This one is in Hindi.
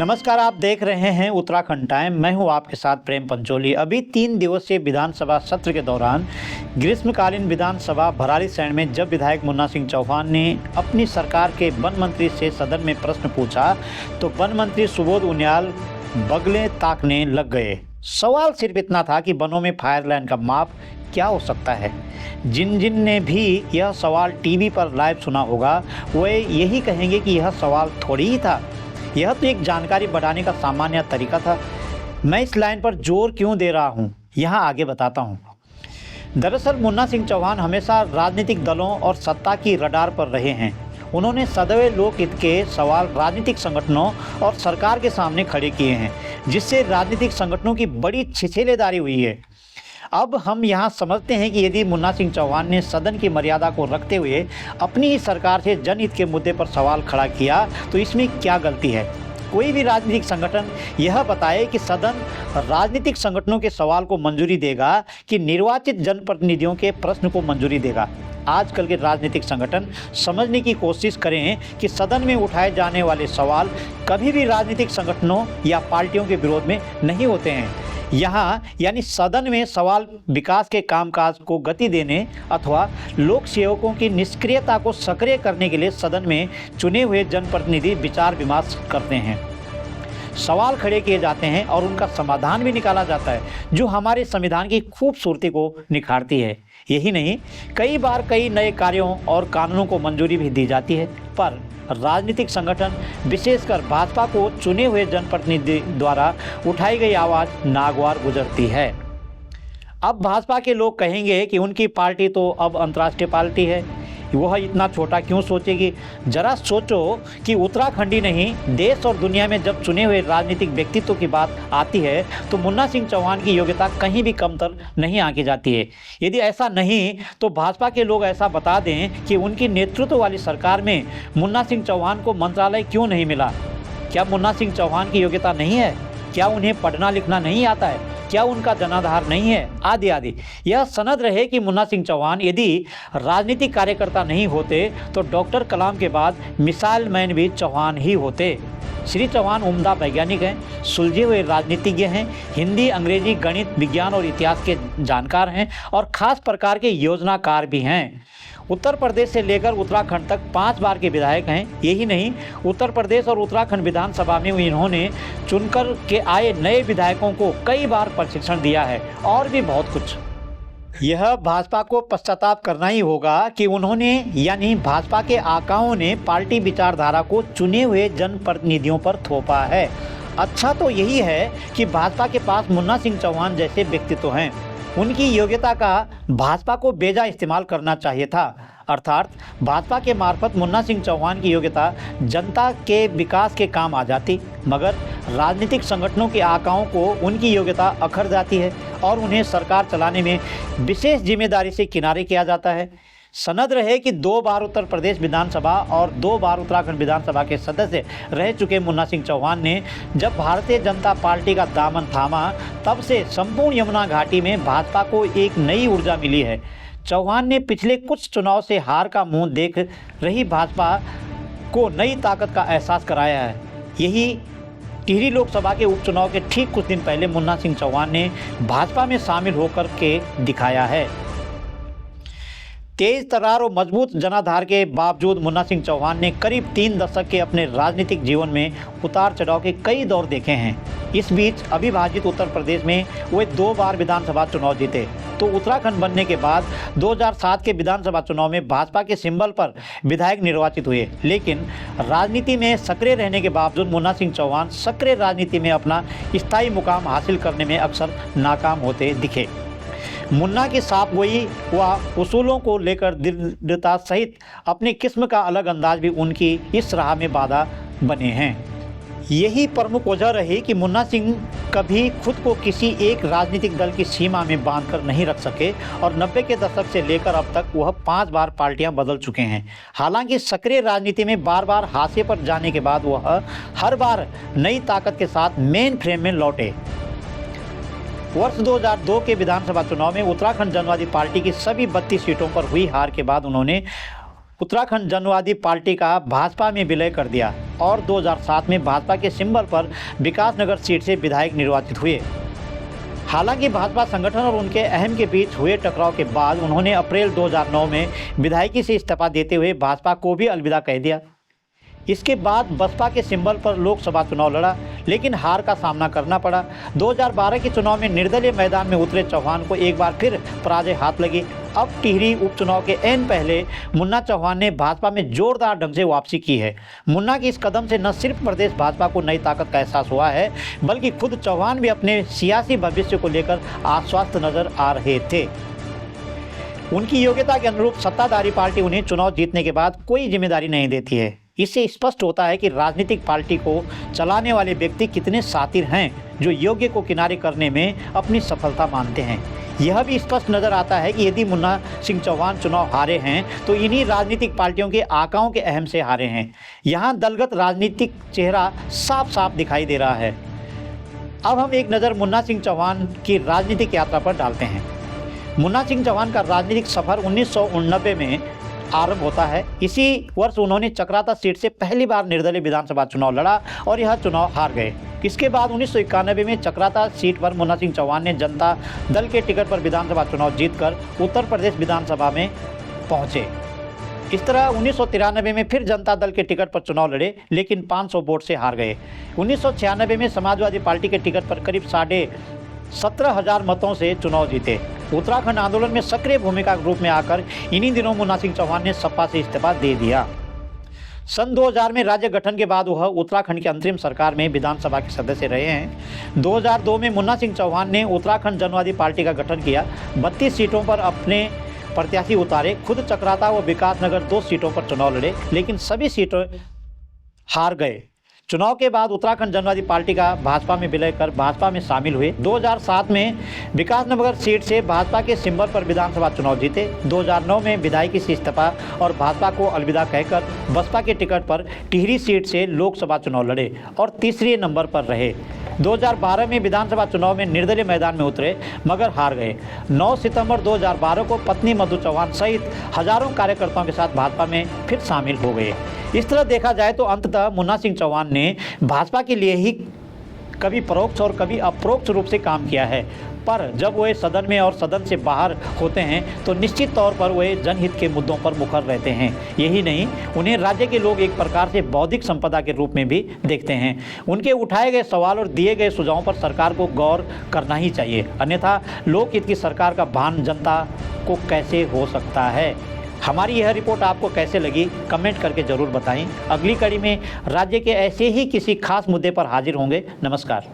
नमस्कार, आप देख रहे हैं उत्तराखंड टाइम। मैं हूं आपके साथ प्रेम पंचोली। अभी 3 दिवसीय विधानसभा सत्र के दौरान ग्रीष्मकालीन विधानसभा भराड़ीसैंण में जब विधायक मुन्ना सिंह चौहान ने अपनी सरकार के वन मंत्री से सदन में प्रश्न पूछा तो वन मंत्री सुबोध उनियाल बगले ताकने लग गए। सवाल सिर्फ इतना था कि वनों में फायर लाइन का माप क्या हो सकता है। जिन ने भी यह सवाल टीवी पर लाइव सुना होगा वे यही कहेंगे कि यह सवाल थोड़ी ही था, यह तो एक जानकारी बढ़ाने का सामान्य तरीका था। मैं इस लाइन पर जोर क्यों दे रहा हूँ, यहाँ आगे बताता हूँ। दरअसल मुन्ना सिंह चौहान हमेशा राजनीतिक दलों और सत्ता की रडार पर रहे हैं। उन्होंने सदैव लोकहित के सवाल राजनीतिक संगठनों और सरकार के सामने खड़े किए हैं, जिससे राजनीतिक संगठनों की बड़ी छिछेलेदारी हुई है। अब हम यहाँ समझते हैं कि यदि मुन्ना सिंह चौहान ने सदन की मर्यादा को रखते हुए अपनी ही सरकार से जनहित के मुद्दे पर सवाल खड़ा किया तो इसमें क्या गलती है। कोई भी राजनीतिक संगठन यह बताए कि सदन राजनीतिक संगठनों के सवाल को मंजूरी देगा कि निर्वाचित जनप्रतिनिधियों के प्रश्न को मंजूरी देगा। आजकल के राजनीतिक संगठन समझने की कोशिश करें कि सदन में उठाए जाने वाले सवाल कभी भी राजनीतिक संगठनों या पार्टियों के विरोध में नहीं होते हैं। यहाँ यानी सदन में सवाल विकास के कामकाज को गति देने अथवा लोक सेवकों की निष्क्रियता को सक्रिय करने के लिए सदन में चुने हुए जनप्रतिनिधि विचार विमर्श करते हैं। सवाल खड़े किए जाते हैं और उनका समाधान भी निकाला जाता है, जो हमारे संविधान की खूबसूरती को निखारती है। यही नहीं, कई बार कई नए कार्यों और कानूनों को मंजूरी भी दी जाती है, पर राजनीतिक संगठन विशेषकर भाजपा को चुने हुए जनप्रतिनिधि द्वारा उठाई गई आवाज़ नागवार गुजरती है। अब भाजपा के लोग कहेंगे कि उनकी पार्टी तो अब अंतर्राष्ट्रीय पार्टी है, वह इतना छोटा क्यों सोचेगी। जरा सोचो कि उत्तराखंड ही नहीं, देश और दुनिया में जब चुने हुए राजनीतिक व्यक्तित्व की बात आती है तो मुन्ना सिंह चौहान की योग्यता कहीं भी कमतर नहीं आंकी जाती है। यदि ऐसा नहीं तो भाजपा के लोग ऐसा बता दें कि उनकी नेतृत्व वाली सरकार में मुन्ना सिंह चौहान को मंत्रालय क्यों नहीं मिला। क्या मुन्ना सिंह चौहान की योग्यता नहीं है? क्या उन्हें पढ़ना लिखना नहीं आता है? क्या उनका जनाधार नहीं है? आदि आदि। यह सनद रहे कि मुन्ना सिंह चौहान यदि राजनीतिक कार्यकर्ता नहीं होते तो डॉक्टर कलाम के बाद मिसाइल मैन भी चौहान ही होते। श्री चौहान उम्दा वैज्ञानिक हैं, सुलझे हुए राजनीतिज्ञ हैं, हिंदी, अंग्रेजी, गणित, विज्ञान और इतिहास के जानकार हैं और खास प्रकार के योजनाकार भी हैं। उत्तर प्रदेश से लेकर उत्तराखंड तक 5 बार के विधायक हैं। यही नहीं, उत्तर प्रदेश और उत्तराखंड विधानसभा में इन्होंने चुनकर के आए नए विधायकों को कई बार प्रशिक्षण दिया है और भी बहुत कुछ। यह भाजपा को पश्चाताप करना ही होगा कि उन्होंने यानी भाजपा के आकाओं ने पार्टी विचारधारा को चुने हुए जनप्रतिनिधियों पर थोपा है। अच्छा तो यही है कि भाजपा के पास मुन्ना सिंह चौहान जैसे व्यक्तित्व हैं। उनकी योग्यता का भाजपा को बेजा इस्तेमाल करना चाहिए था, अर्थात भाजपा के मार्फत मुन्ना सिंह चौहान की योग्यता जनता के विकास के काम आ जाती, मगर राजनीतिक संगठनों के आकाओं को उनकी योग्यता अखर जाती है और उन्हें सरकार चलाने में विशेष जिम्मेदारी से किनारे किया जाता है। सनद रहे कि 2 बार उत्तर प्रदेश विधानसभा और 2 बार उत्तराखंड विधानसभा के सदस्य रह चुके मुन्ना सिंह चौहान ने जब भारतीय जनता पार्टी का दामन थामा तब से संपूर्ण यमुना घाटी में भाजपा को एक नई ऊर्जा मिली है। चौहान ने पिछले कुछ चुनाव से हार का मुंह देख रही भाजपा को नई ताकत का एहसास कराया है। यही टिहरी लोकसभा के उपचुनाव के ठीक कुछ दिन पहले मुन्ना सिंह चौहान ने भाजपा में शामिल होकर के दिखाया है। तेज तर्रार और मजबूत जनाधार के बावजूद मुन्ना सिंह चौहान ने करीब 3 दशक के अपने राजनीतिक जीवन में उतार चढ़ाव के कई दौर देखे हैं। इस बीच अविभाजित उत्तर प्रदेश में वे 2 बार विधानसभा चुनाव जीते तो उत्तराखंड बनने के बाद 2007 के विधानसभा चुनाव में भाजपा के सिंबल पर विधायक निर्वाचित हुए। लेकिन राजनीति में सक्रिय रहने के बावजूद मुन्ना सिंह चौहान सक्रिय राजनीति में अपना स्थायी मुकाम हासिल करने में अक्सर नाकाम होते दिखे। मुन्ना की साफगोई व उसूलों को लेकर दृढ़ता सहित अपनी किस्म का अलग अंदाज भी उनकी इस राह में बाधा बने हैं। यही प्रमुख वजह रही कि मुन्ना सिंह कभी खुद को किसी एक राजनीतिक दल की सीमा में बांधकर नहीं रख सके और 90 के दशक से लेकर अब तक वह 5 बार पार्टियां बदल चुके हैं। हालांकि सक्रिय राजनीति में बार बार हाशिए पर जाने के बाद वह हर बार नई ताकत के साथ मेन फ्रेम में लौटे। वर्ष 2002 के विधानसभा चुनाव में उत्तराखंड जनवादी पार्टी की सभी 32 सीटों पर हुई हार के बाद उन्होंने उत्तराखंड जनवादी पार्टी का भाजपा में विलय कर दिया और 2007 में भाजपा के सिंबल पर विकासनगर सीट से विधायक निर्वाचित हुए। हालांकि भाजपा संगठन और उनके अहम के बीच हुए टकराव के बाद उन्होंने अप्रैल 2009 में विधायकी से इस्तीफा देते हुए भाजपा को भी अलविदा कह दिया। इसके बाद बसपा के सिंबल पर लोकसभा चुनाव लड़ा, लेकिन हार का सामना करना पड़ा। 2012 के चुनाव में निर्दलीय मैदान में उतरे चौहान को एक बार फिर पराजय हाथ लगी। अब टिहरी उपचुनाव के एन पहले मुन्ना चौहान ने भाजपा में जोरदार ढंग से वापसी की है। मुन्ना के इस कदम से न सिर्फ प्रदेश भाजपा को नई ताकत का एहसास हुआ है, बल्कि खुद चौहान भी अपने सियासी भविष्य को लेकर आश्वस्त नजर आ रहे थे। उनकी योग्यता के अनुरूप सत्ताधारी पार्टी उन्हें चुनाव जीतने के बाद कोई जिम्मेदारी नहीं देती है। इससे स्पष्ट होता है कि राजनीतिक पार्टी को चलाने वाले व्यक्ति कितने शातिर हैं, जो योग्य को किनारे करने में अपनी सफलता मानते हैं। यह भी स्पष्ट नजर आता है कि यदि मुन्ना सिंह चौहान चुनाव हारे हैं तो इन्हीं राजनीतिक पार्टियों के आकाओं के अहम से हारे हैं। यहाँ दलगत राजनीतिक चेहरा साफ साफ दिखाई दे रहा है। अब हम एक नज़र मुन्ना सिंह चौहान की राजनीतिक यात्रा पर डालते हैं। मुन्ना सिंह चौहान का राजनीतिक सफर 1989 में आरंभ होता है। इसी वर्ष उन्होंने चक्राता सीट से पहली बार निर्दलीय विधानसभा चुनाव लड़ा और यह चुनाव हार गए। इसके बाद 1991 में चक्राता सीट पर मुन्ना सिंह चौहान ने जनता दल के टिकट पर विधानसभा चुनाव जीतकर उत्तर प्रदेश विधानसभा में पहुंचे। इस तरह 1993 में फिर जनता दल के टिकट पर चुनाव लड़े, लेकिन 500 वोट से हार गए। 1996 में समाजवादी पार्टी के टिकट पर करीब 17,500 मतों से चुनाव जीते। उत्तराखंड आंदोलन में सक्रिय भूमिका के रूप में आकर इन्हीं दिनों मुन्ना सिंह चौहान ने सपा से इस्तीफा दे दिया। सन 2000 में राज्य गठन के बाद वह उत्तराखंड की अंतरिम सरकार में विधानसभा के सदस्य रहे हैं। 2002 में मुन्ना सिंह चौहान ने उत्तराखंड जनवादी पार्टी का गठन किया। 32 सीटों पर अपने प्रत्याशी उतारे। खुद चक्राता व विकासनगर 2 सीटों पर चुनाव लड़े, लेकिन सभी सीटें हार गए। चुनाव के बाद उत्तराखंड जनवादी पार्टी का भाजपा में विलय कर भाजपा में शामिल हुए। 2007 में विकासनगर सीट से भाजपा के सिंबल पर विधानसभा चुनाव जीते। 2009 में विधायकी से इस्तीफा और भाजपा को अलविदा कहकर बसपा के टिकट पर टिहरी सीट से लोकसभा चुनाव लड़े और तीसरे नंबर पर रहे। 2012 में विधानसभा चुनाव में निर्दलीय मैदान में उतरे, मगर हार गए। 9 सितंबर 2012 को पत्नी मधु चौहान सहित हजारों कार्यकर्ताओं के साथ भाजपा में फिर शामिल हो गए। इस तरह देखा जाए तो अंततः मुन्ना सिंह चौहान ने भाजपा के लिए ही कभी परोक्ष और कभी अप्रोक्ष रूप से काम किया है, पर जब वे सदन में और सदन से बाहर होते हैं तो निश्चित तौर पर वे जनहित के मुद्दों पर मुखर रहते हैं। यही नहीं, उन्हें राज्य के लोग एक प्रकार से बौद्धिक संपदा के रूप में भी देखते हैं। उनके उठाए गए सवाल और दिए गए सुझावों पर सरकार को गौर करना ही चाहिए, अन्यथा लोकहित की सरकार का भान जनता को कैसे हो सकता है। हमारी यह रिपोर्ट आपको कैसे लगी, कमेंट करके ज़रूर बताएं। अगली कड़ी में राज्य के ऐसे ही किसी खास मुद्दे पर हाजिर होंगे। नमस्कार।